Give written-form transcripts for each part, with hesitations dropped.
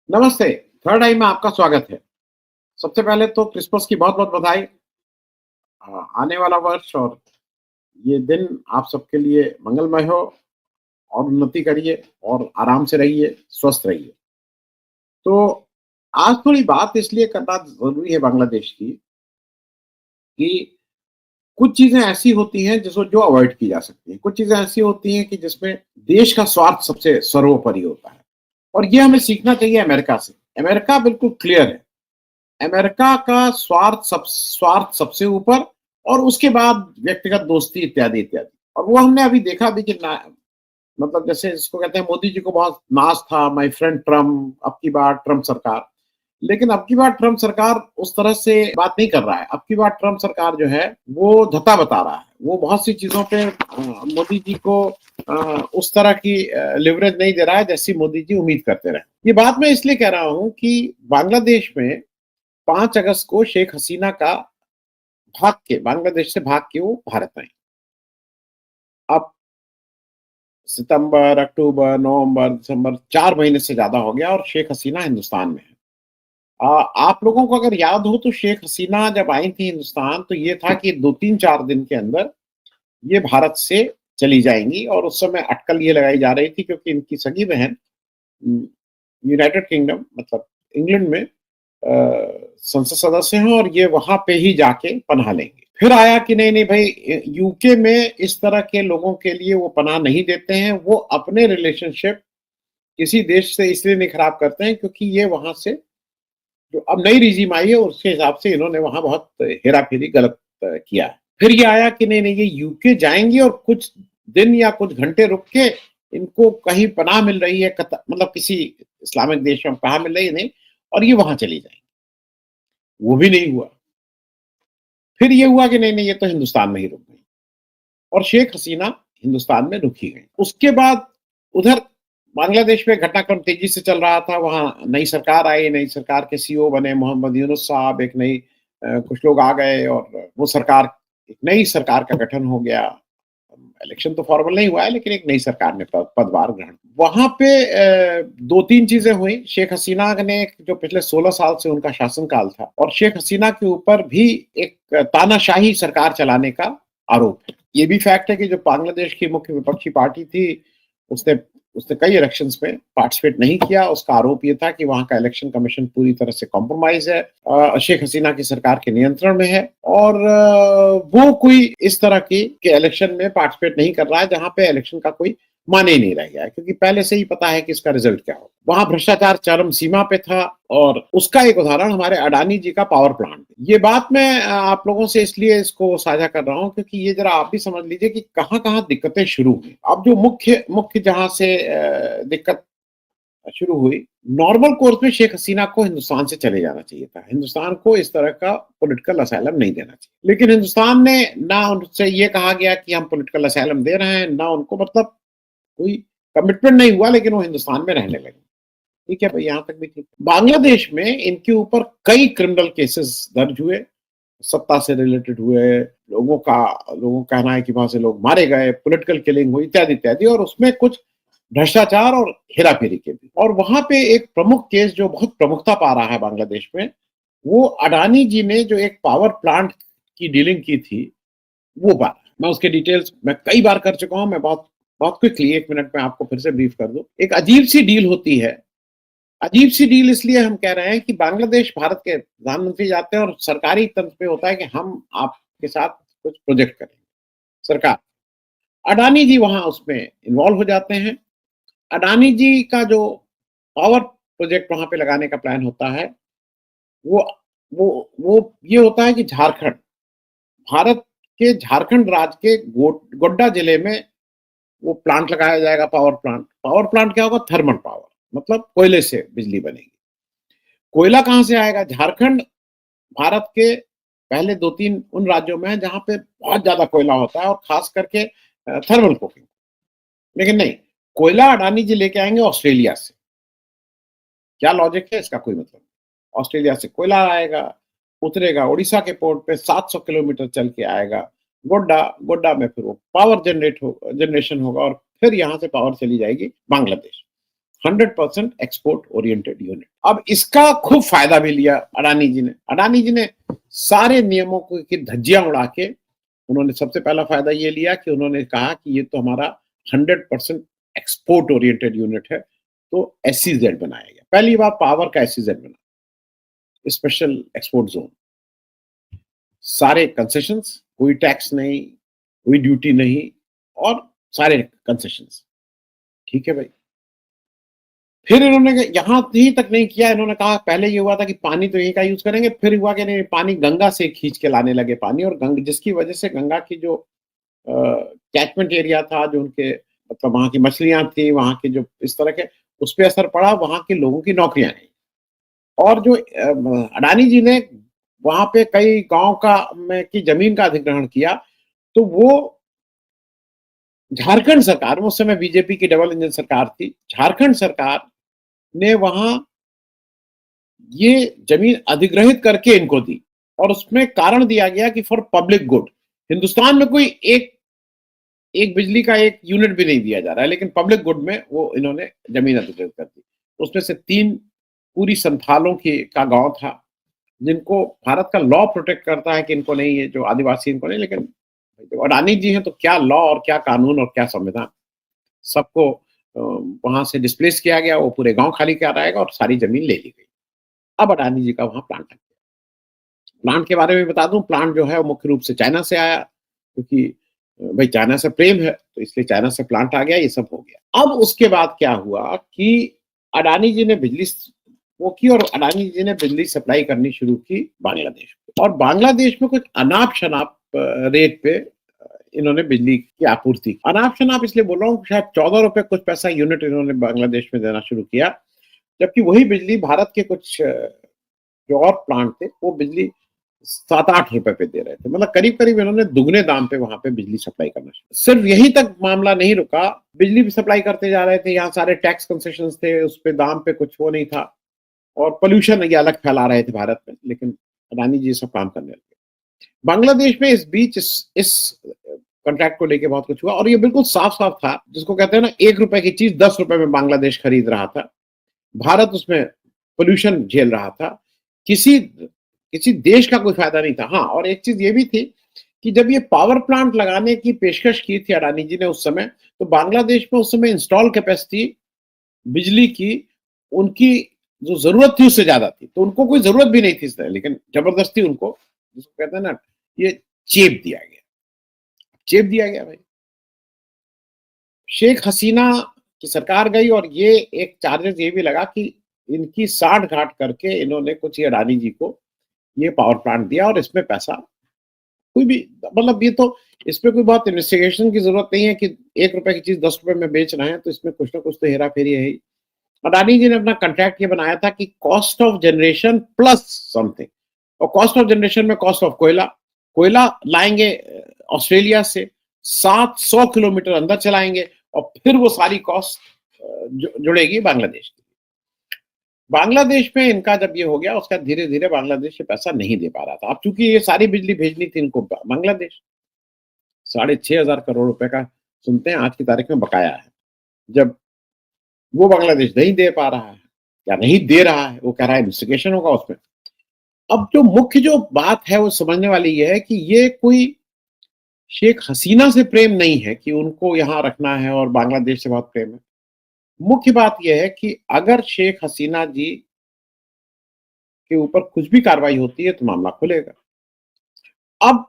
नमस्ते, थर्ड आई में आपका स्वागत है। सबसे पहले तो क्रिसमस की बहुत-बहुत बधाई। आने वाला वर्ष और ये दिन आप सबके लिए मंगलमय हो और उन्नति करिए और आराम से रहिए, स्वस्थ रहिए। तो आज थोड़ी बात इसलिए करना ज़रूरी है बांग्लादेश की कि कुछ चीज़ें ऐसी होती हैं जिसको जो अवॉइड की जा सकती हैं। कुछ चीज़ें ऐसी होती हैं कि जिसमें देश का स्वार्थ सबसे सर्वोपरि होता है और ये हमें सीखना चाहिए अमेरिका से। अमेरिका बिल्कुल क्लियर है। अमेरिका का स्वार्थ सबसे ऊपर और उसके बाद व्यक्तिगत दोस्ती इत्यादि इत्यादि। और वो हमने अभी देखा भी कि मतलब जैसे इसको कहते हैं, मोदी जी को बहुत नाज था, माय फ्रेंड ट्रम्प, अब की बार ट्रम्प सरकार। लेकिन अब की बार ट्रम्प सरकार उस तरह से बात नहीं कर रहा है। अब की बार ट्रम्प सरकार जो है वो धता बता रहा है। वो बहुत सी चीजों पे मोदी जी को उस तरह की लिवरेज नहीं दे रहा है जैसी मोदी जी उम्मीद करते रहे। ये बात मैं इसलिए कह रहा हूं कि बांग्लादेश में 5 अगस्त को शेख हसीना का बांग्लादेश से भाग के वो भारत आई। अब सितंबर, अक्टूबर, नवंबर, दिसंबर 4 महीने से ज़्यादा हो गया और शेख हसीना हिंदुस्तान में है। आप लोगों को अगर याद हो तो शेख हसीना जब आई थी हिंदुस्तान तो ये था कि 2-3-4 दिन के अंदर ये भारत से चली जाएँगी और उस समय अटकल ये लगाई जा रही थी क्योंकि इनकी सगी बहन यूनाइटेड किंगडम मतलब इंग्लैंड में संसद सदस्य हैं और ये वहां पे ही जाके पनाह लेंगे। फिर आया कि नहीं नहीं भाई, यूके में इस तरह के लोगों के लिए वो पनाह नहीं देते हैं। वो अपने रिलेशनशिप किसी देश से इसलिए नहीं खराब करते हैं क्योंकि ये वहां से जो अब नई रिजीम आई है उसके हिसाब से इन्होंने वहां बहुत हेरा फेरी गलत किया है। फिर ये आया कि नहीं नहीं ये यूके जाएंगे और कुछ दिन या कुछ घंटे रुक के इनको कहीं पनाह मिल रही है, मतलब किसी इस्लामिक देश में पनाह मिल रही है नहीं, और ये वहां चली जाएंगे। वो भी नहीं हुआ। फिर ये हुआ कि नहीं नहीं ये तो हिंदुस्तान में ही रुक गई और शेख हसीना हिंदुस्तान में रुक ही गई। उसके बाद उधर बांग्लादेश में घटनाक्रम तेजी से चल रहा था। वहां नई सरकार आई, नई सरकार के सीईओ बने मोहम्मद यूनुस साहब। एक नई कुछ लोग आ गए और वो सरकार, एक नई सरकार का गठन हो गया। इलेक्शन तो फॉर्मल नहीं हुआ है लेकिन एक नई सरकार ने पदभार ग्रहण। वहां पे 2-3 चीजें हुई। शेख हसीना ने, जो पिछले 16 साल से उनका शासनकाल था, और शेख हसीना के ऊपर भी एक तानाशाही सरकार चलाने का आरोप है। ये भी फैक्ट है कि जो बांग्लादेश की मुख्य विपक्षी पार्टी थी उसने उसने कई इलेक्शंस में पार्टिसिपेट नहीं किया। उसका आरोप ये था कि वहां का इलेक्शन कमीशन पूरी तरह से कॉम्प्रोमाइज है, शेख हसीना की सरकार के नियंत्रण में है और वो कोई इस तरह के इलेक्शन में पार्टिसिपेट नहीं कर रहा है जहां पे इलेक्शन का कोई माने ही नहीं रह गया है क्योंकि पहले से ही पता है कि इसका रिजल्ट क्या हो। वहां भ्रष्टाचार चरम सीमा पे था और उसका एक उदाहरण हमारे अडानी जी का पावर प्लांट। ये बात मैं आप लोगों से इसलिए इसको साझा कर रहा हूं क्योंकि ये जरा आप भी समझ लीजिए कि कहां कहां दिक्कतें शुरू हुई। अब जो मुख्य मुख्य जहां से दिक्कत शुरू हुई, नॉर्मल कोर्स में शेख हसीना को हिंदुस्तान से चले जाना चाहिए था। हिंदुस्तान को इस तरह का पॉलिटिकल असाइलम नहीं देना चाहिए, लेकिन हिंदुस्तान ने ना, उनसे ये कहा गया कि हम पॉलिटिकल असाइलम दे रहे हैं, ना उनको मतलब कोई कमिटमेंट नहीं हुआ, लेकिन वो हिंदुस्तान में रहने लगे। ठीक है भाई, यहां तक भी ठीक। बांग्लादेश में इनके ऊपर कई क्रिमिनल केसेस दर्ज हुए, सत्ता से रिलेटेड हुए। लोगों का कहना है कि वहां से लोग मारे गए, पॉलिटिकल किलिंग हुई इत्यादि इत्यादि, और उसमें कुछ भ्रष्टाचार और हेराफेरी के भी। और वहां पे एक प्रमुख केस जो बहुत प्रमुखता पा रहा है बांग्लादेश में, वो अडानी जी ने जो एक पावर प्लांट की डीलिंग की थी वो बात। मैं उसके डिटेल्स मैं कई बार कर चुका हूं। मैं बहुत बहुत क्विकली 1 मिनट में आपको फिर से ब्रीफ कर दूं। एक अजीब सी डील होती है। अजीब सी डील इसलिए हम कह रहे हैं कि बांग्लादेश, भारत के प्रधानमंत्री जाते हैं और सरकारी तंत्र पे होता है कि हम आपके साथ कुछ प्रोजेक्ट करेंगे। सरकार, अडानी जी वहां उसमें इन्वॉल्व हो जाते हैं। अडानी जी का जो पावर प्रोजेक्ट वहां पे लगाने का प्लान होता है वो वो ये होता है कि झारखंड, भारत के झारखंड राज्य के गोड्डा जिले में वो प्लांट लगाया जाएगा, पावर प्लांट। पावर प्लांट क्या होगा? थर्मल पावर, मतलब कोयले से बिजली बनेगी। कोयला कहां से आएगा? झारखंड भारत के पहले 2-3 उन राज्यों में है जहां पे बहुत ज्यादा कोयला होता है और खास करके थर्मल कुकिंग। लेकिन नहीं, कोयला अडानी जी लेके आएंगे ऑस्ट्रेलिया से। क्या लॉजिक है इसका? कोई मतलब नहीं। ऑस्ट्रेलिया से कोयला आएगा, उतरेगा उड़ीसा के पोर्ट पे, 700 किलोमीटर चल के आएगा गोड्डा। गोड्डा में फिर वो पावर जनरेशन होगा और फिर यहाँ से पावर चली जाएगी बांग्लादेश। 100% export oriented unit. अब इसका खूब फायदा भी लिया अडानी जी ने। अडानी जी ने सारे नियमों की धज्जियां उड़ा के उन्होंने सबसे पहला फायदा ये लिया कि उन्होंने कहा कि ये तो हमारा 100% एक्सपोर्ट ओरिएंटेड यूनिट है, तो एसईजेड बनाया गया। पहली बार पावर का एसईजेड बना, स्पेशल एक्सपोर्ट जोन। सारे कंसेशंस, कोई टैक्स नहीं, कोई ड्यूटी नहीं, और सारे कंसेशंस। ठीक है भाई। फिर इन्होंने यहां यहीं तक नहीं किया, इन्होंने कहा पहले ये हुआ था कि पानी तो यहीं का यूज करेंगे, फिर हुआ कि नहीं, पानी गंगा से खींच के लाने लगे पानी, और जिसकी वजह से गंगा की जो कैचमेंट एरिया था, जो उनके मतलब वहां की मछलियां थी, वहां के जो इस तरह के, उस पर असर पड़ा, वहां के लोगों की नौकरियां गई। और जो अडानी जी ने वहां पे कई गांव का में की जमीन का अधिग्रहण किया, तो वो झारखंड सरकार, उस समय बीजेपी की डबल इंजन सरकार थी, झारखंड सरकार ने वहां ये जमीन अधिग्रहित करके इनको दी, और उसमें कारण दिया गया कि फॉर पब्लिक गुड। हिंदुस्तान में कोई एक बिजली का एक यूनिट भी नहीं दिया जा रहा है, लेकिन पब्लिक गुड में वो इन्होंने जमीन अधिग्रहित कर दी। उसमें से 3 पूरी संथालों की का गांव था, जिनको भारत का लॉ प्रोटेक्ट करता है कि इनको नहीं, ये जो आदिवासी इनको नहीं, लेकिन जो अडानी जी हैं तो क्या लॉ और क्या कानून और क्या संविधान, सबको वहां से डिस्प्लेस किया गया, वो पूरे गांव खाली कराएगा और सारी जमीन ले ली गई। अब अडानी जी का वहां प्लांट लग गया। प्लांट के बारे में बता दूं, प्लांट जो है वो मुख्य रूप से चाइना से आया, क्योंकि भाई चाइना से प्रेम है, तो इसलिए चाइना से प्लांट आ गया, ये सब हो गया। अब उसके बाद क्या हुआ कि अडानी जी ने बिजली वो की, और अडानी जी ने बिजली सप्लाई करनी शुरू की बांग्लादेश को, और बांग्लादेश में कुछ अनाप शनाप रेट पे इन्होंने बिजली की आपूर्ति। अनाप शनाप इसलिए बोल रहा हूँ, शायद 14 रुपए कुछ पैसा यूनिट इन्होंने बांग्लादेश में देना शुरू किया, जबकि वही बिजली भारत के कुछ जो और प्लांट थे वो बिजली 7-8 रुपए पे दे रहे थे। मतलब करीब करीब इन्होंने दुगने दाम पे वहां पे बिजली सप्लाई करना शुरू। सिर्फ यहीं तक मामला नहीं रुका, बिजली भी सप्लाई करते जा रहे थे, यहाँ सारे टैक्स कंसेशन थे, उस पे दाम पे कुछ वो नहीं था, और पोल्यूशन ये अलग फैला रहे थे भारत में, लेकिन अडानी जी सब काम करने लगे। बांग्लादेश में इस बीच इस कॉन्ट्रैक्ट को लेके बहुत कुछ हुआ, और ये बिल्कुल साफ साफ था, जिसको कहते हैं ना, 1 रुपए की चीज 10 रुपए में बांग्लादेश खरीद रहा था। भारत उसमें पोल्यूशन झेल रहा था, किसी देश का कोई फायदा नहीं था। हाँ, और एक चीज ये भी थी कि जब ये पावर प्लांट लगाने की पेशकश की थी अडानी जी ने उस समय, तो बांग्लादेश में उस समय इंस्टॉल कैपेसिटी बिजली की उनकी जो जरूरत थी उससे ज्यादा थी, तो उनको कोई जरूरत भी नहीं थी इस तरह, लेकिन जबरदस्ती उनको, जिसको कहते हैं ना, ये चेप दिया गया भाई। शेख हसीना की सरकार गई, और ये एक चार्जेस ये भी लगा कि इनकी साठ घाट करके इन्होंने कुछ ये अडानी जी को ये पावर प्लांट दिया, और इसमें पैसा कोई भी, मतलब ये तो इसमें कोई बहुत इन्वेस्टिगेशन की जरूरत नहीं है कि 1 रुपए की चीज 10 रुपए में बेच रहे हैं, तो इसमें कुछ ना कुछ तो हेरा फेरी है ही। अडानी जी ने अपना कॉन्ट्रैक्ट ये बनाया था कि cost of generation plus something, और कॉस्ट ऑफ जनरेशन में कॉस्ट ऑफ कोयला लाएंगे ऑस्ट्रेलिया से, 700 किलोमीटर अंदर चलाएंगे, और फिर वो सारी कॉस्ट जुड़ेगी बांग्लादेश की। बांग्लादेश में इनका जब ये हो गया, उसका धीरे धीरे बांग्लादेश से पैसा नहीं दे पा रहा था। अब चूंकि ये सारी बिजली भेजनी थी इनको बांग्लादेश, 6,500 करोड़ रुपए का सुनते हैं आज की तारीख में बकाया है। जब वो बांग्लादेश नहीं दे पा रहा है या नहीं दे रहा है, वो कह रहा है इन्वेस्टिगेशन होगा उसमें। अब जो मुख्य जो बात है वो समझने वाली ये है कि ये कोई शेख हसीना से प्रेम नहीं है कि उनको यहां रखना है और बांग्लादेश से बहुत प्रेम है। मुख्य बात यह है कि अगर शेख हसीना जी के ऊपर कुछ भी कार्रवाई होती है तो मामला खुलेगा। अब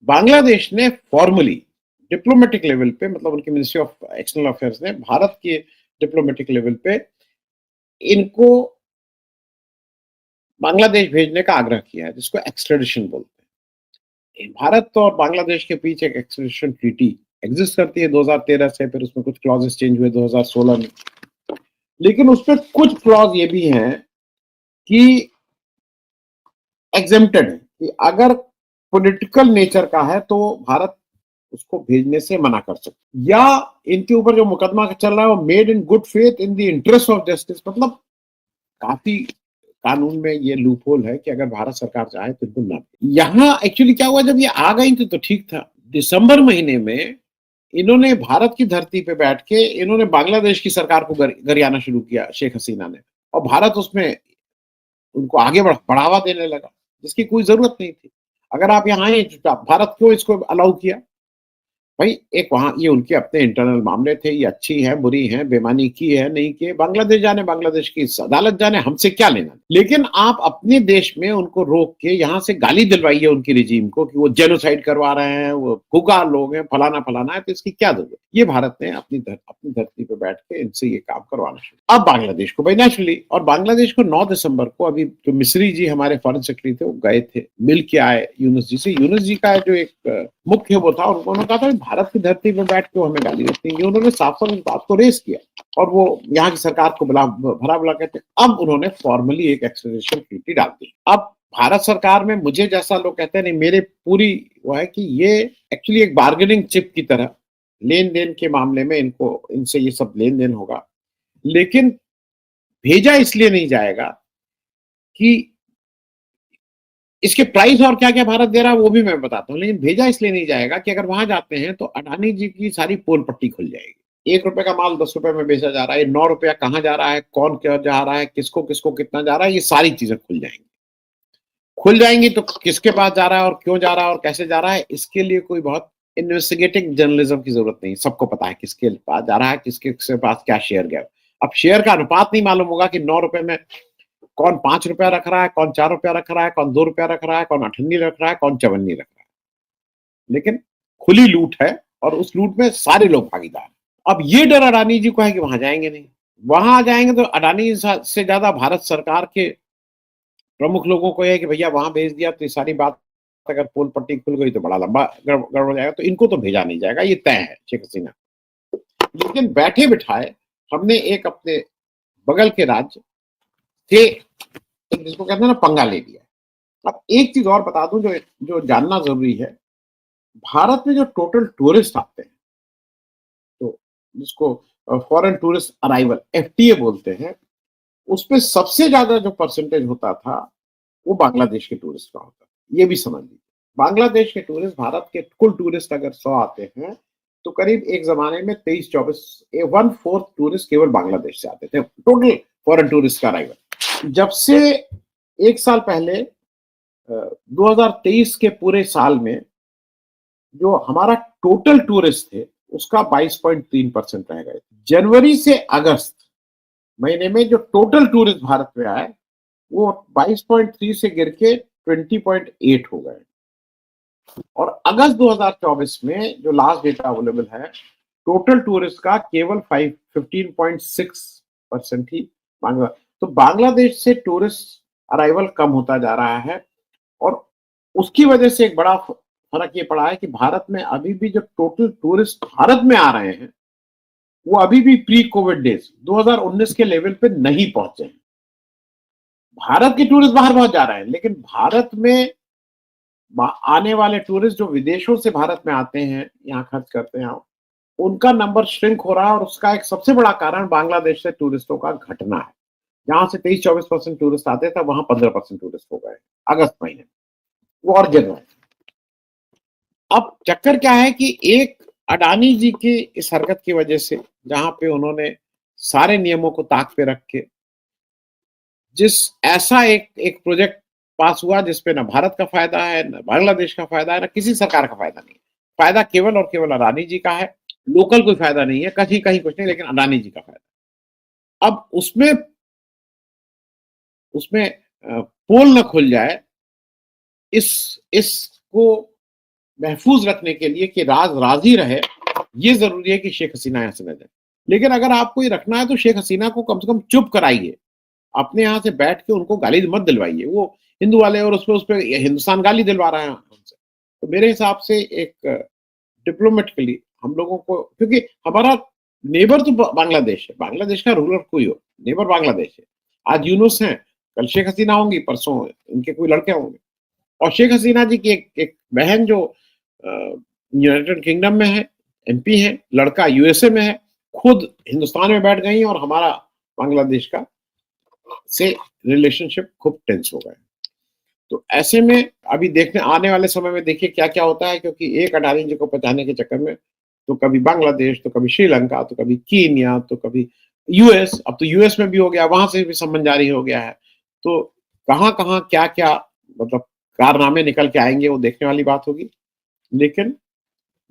बांग्लादेश ने फॉर्मली डिप्लोमेटिक लेवल पे, मतलब उनकी मिनिस्ट्री ऑफ एक्सटर्नल अफेयर्स ने भारत के डिप्लोमेटिक लेवल पे इनको बांग्लादेश भेजने का आग्रह किया है, जिसको एक्सट्रेडिशन बोलते हैं। भारत और बांग्लादेश के बीच एक एक्सट्रेडिशन ट्रीटी एग्जिस्ट करती है 2013 से, फिर उसमें कुछ क्लॉजेस चेंज हुए 2016 में, लेकिन उसमें कुछ क्लॉज ये भी हैं कि एग्जेम्प्टेड है, कि अगर पॉलिटिकल नेचर का है तो भारत उसको भेजने से मना कर सकते, या इनके ऊपर जो मुकदमा चल रहा है वो made in good faith in the interest of justice. मतलब काफी कानून में ये लूप होल है कि अगर भारत सरकार चाहे तो इनको ना। यहाँ एक्चुअली क्या हुआ, जब ये आ गई थी तो ठीक था। दिसंबर महीने में इन्होंने भारत की धरती पे बैठ के इन्होंने बांग्लादेश की सरकार को गरियाना शुरू किया, शेख हसीना ने, और भारत उसमें उनको आगे बढ़ावा देने लगा, जिसकी कोई ज़रूरत नहीं थी। अगर आप यहाँ हैं चुपचाप, भारत क्यों इसको अलाउ किया? भाई एक वहाँ ये उनके अपने इंटरनल मामले थे, ये अच्छी है, बुरी है, बेईमानी की है, नहीं की है, बांग्लादेश जाने, बांग्लादेश की अदालत जाने, हमसे क्या लेना? लेकिन आप अपने देश में उनको रोक के यहाँ से गाली दिलवाइए उनकी रिजीम को कि वो जेनोसाइड करवा रहे हैं, वो खुकार लोग हैं, फलाना है, तो इसकी क्या ज़रूरत? ये भारत ने अपनी धरती पे बैठ के इनसे ये काम करवाना शुरू। अब बांग्लादेश को भाई नेचुरली, और बांग्लादेश को 9 दिसंबर को अभी जो मिस्री जी हमारे फॉरेन सेक्रेटरी थे, वो गए थे, मिल के आए यूनुस जी से। यूनुस जी का जो एक मुख्य वो था, उन्होंने कहा था भारत की धरती पर बैठ के हमें गाली देती है, उन्होंने साफ-साफ इस बात को रेज़ किया और वो यहाँ की सरकार को भला-भला कहते हैं। अब उन्होंने फॉर्मली एक एक्स्ट्राडिशन ट्रीटी डाल दी। अब भारत सरकार में मुझे जैसा लोग कहते हैं, नहीं मेरे पूरी वो है कि ये एक्चुअली एक बार्गेनिंग चिप की तरह लेन-देन के मामले में इनसे ये सब लेन-देन होगा। लेकिन भेजा इसलिए नहीं जाएगा कि इसके प्राइस और क्या-क्या भारत दे रहा है वो भी मैं बताता हूँ, लेकिन भेजा इसलिए नहीं जाएगा कि अगर वहाँ जाते हैं तो अडानी जी की सारी पोल पट्टी खुल जाएगी। ₹1 का माल ₹10 में बेचा जा रहा है, ₹9 कहाँ जा रहा है, कौन क्या जा रहा है, किसको कितना जा रहा है, ये सारी चीज़ें खुल जाएँगी। खुल जाएँगी तो किसके पास जा रहा है और क्यों जा रहा है और कैसे जा रहा है, इसके लिए कोई बहुत इन्वेस्टिगेटिंग जर्नलिज्म की ज़रूरत नहीं है, सबको पता है किसके पास जा रहा है, किसके पास क्या शेयर गया। अब शेयर का अनुपात नहीं मालूम होगा कि ₹9 में कौन ₹5 रख रहा है, कौन ₹4 रख रहा है, कौन ₹2 रख रहा है, कौन अठन्नी रख रहा है, कौन चवन्नी रख रहा है। लेकिन खुली लूट है और उस लूट में सारे लोग भागीदार हैं। अब ये डर अडानी जी को है कि वहां जाएंगे नहीं, वहां जाएंगे तो अडानी से ज्यादा भारत सरकार के प्रमुख लोगों को यह है कि भैया वहां भेज दिया तो ये सारी बात अगर पोल पट्टी खुल गई तो बड़ा लंबा गड़बड़ हो जाएगा, तो इनको तो भेजा नहीं जाएगा, ये तय है शेख हसीना। लेकिन बैठे बिठाए हमने एक अपने बगल के राज्य से जिसको कहते हैं ना पंगा ले लिया। अब एक चीज और बता दूं जो जो जानना जरूरी है, भारत में जो टोटल टूरिस्ट आते हैं, तो जिसको फॉरेन टूरिस्ट अराइवल एफटीए बोलते हैं, उसमें सबसे ज्यादा जो परसेंटेज होता था वो बांग्लादेश के टूरिस्ट का होता है। ये भी समझ लीजिए, बांग्लादेश के टूरिस्ट, भारत के कुल टूरिस्ट अगर 100 आते हैं तो करीब एक जमाने में 23-24 1/4 टूरिस्ट केवल बांग्लादेश से आते थे, टोटल फॉरेन टूरिस्ट का अराइवल। जब से एक साल पहले 2023 के पूरे साल में जो हमारा टोटल टूरिस्ट थे उसका 22.3% रह गए। जनवरी से अगस्त महीने में जो टोटल टूरिस्ट भारत में आए वो 22.3 से गिर के 20.8 हो गए, और अगस्त 2024 में जो लास्ट डेटा अवेलेबल है, टोटल टूरिस्ट का केवल 15.6% ही तो बांग्लादेश से टूरिस्ट अराइवल कम होता जा रहा है। और उसकी वजह से एक बड़ा फर्क ये पड़ा है कि भारत में अभी भी जो टोटल टूरिस्ट भारत में आ रहे हैं वो अभी भी प्री कोविड डेज 2019 के लेवल पे नहीं पहुंचे हैं। भारत के टूरिस्ट बाहर बहुत जा रहे हैं, लेकिन भारत में आने वाले टूरिस्ट जो विदेशों से भारत में आते हैं, यहाँ खर्च करते हैं, उनका नंबर श्रिंक हो रहा है, और उसका एक सबसे बड़ा कारण बांग्लादेश से टूरिस्टों का घटना है। जहां से 23-24% टूरिस्ट आते थे वहां 15% टूरिस्ट हो गए अगस्त महीने, वो और गिर रहे हैं। अब चक्कर क्या है कि एक अडानी जी की इस हरकत की वजह से, जहां पे उन्होंने सारे नियमों को ताक पे रख के जिस ऐसा एक प्रोजेक्ट पास हुआ जिसपे ना भारत का फायदा है, ना बांग्लादेश का फायदा है, ना किसी सरकार का फायदा नहीं है, फायदा केवल और केवल अडानी जी का है, लोकल कोई फायदा नहीं है, कहीं कहीं कुछ नहीं, लेकिन अडानी जी का फायदा। अब उसमें उसमें पोल न खुल जाए, इसको महफूज रखने के लिए कि राज ही रहे, ये जरूरी है कि शेख हसीना यहाँ से न जाए। लेकिन अगर आपको ये रखना है तो शेख हसीना को कम से कम चुप कराइए, अपने यहाँ से बैठ के उनको गाली मत दिलवाइए। वो हिंदू वाले और उस पर हिंदुस्तान गाली दिलवा रहा है हमसे। तो मेरे हिसाब से एक डिप्लोमेटिकली हम लोगों को, क्योंकि हमारा नेबर तो बांग्लादेश है, बांग्लादेश का रूलर कोई हो, नेबर बांग्लादेश है। आज यूनुस हैं, कल शेख हसीना होंगी, परसों इनके कोई लड़के होंगे। और शेख हसीना जी की एक बहन जो यूनाइटेड किंगडम में है, एमपी है, लड़का यूएसए में है, खुद हिंदुस्तान में बैठ गई और हमारा बांग्लादेश का से रिलेशनशिप खूब टेंस हो गए। तो ऐसे में अभी देखने आने वाले समय में देखिए क्या क्या होता है, क्योंकि एक अडानी जी को बचाने के चक्कर में तो कभी बांग्लादेश, तो कभी श्रीलंका, तो कभी कीनिया, तो कभी यूएस, अब तो यूएस में भी हो गया, वहां से भी सम्मन जारी हो गया है। तो कहाँ-कहाँ, क्या-क्या मतलब कारनामे निकल के आएँगे वो देखने वाली बात होगी। लेकिन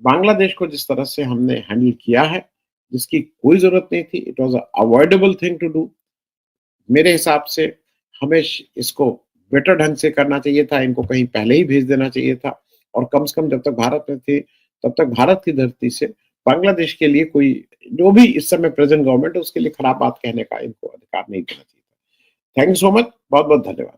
बांग्लादेश को जिस तरह से हमने हैंडल किया है, जिसकी कोई ज़रूरत नहीं थी, it was a avoidable thing to do. मेरे हिसाब से हमें इसको बेटर ढंग से करना चाहिए था, इनको कहीं पहले ही भेज देना चाहिए था और कम से कम जब तक भारत में थे, तब तक भारत की धरती से बांग्लादेश के लिए कोई जो भी इस समय प्रेज़ेंट गवर्नमेंट है, उसके लिए खराब बात कहने का इनको अधिकार नहीं देना चाहिए था। थैंक यू सो मच, बहुत-बहुत धन्यवाद।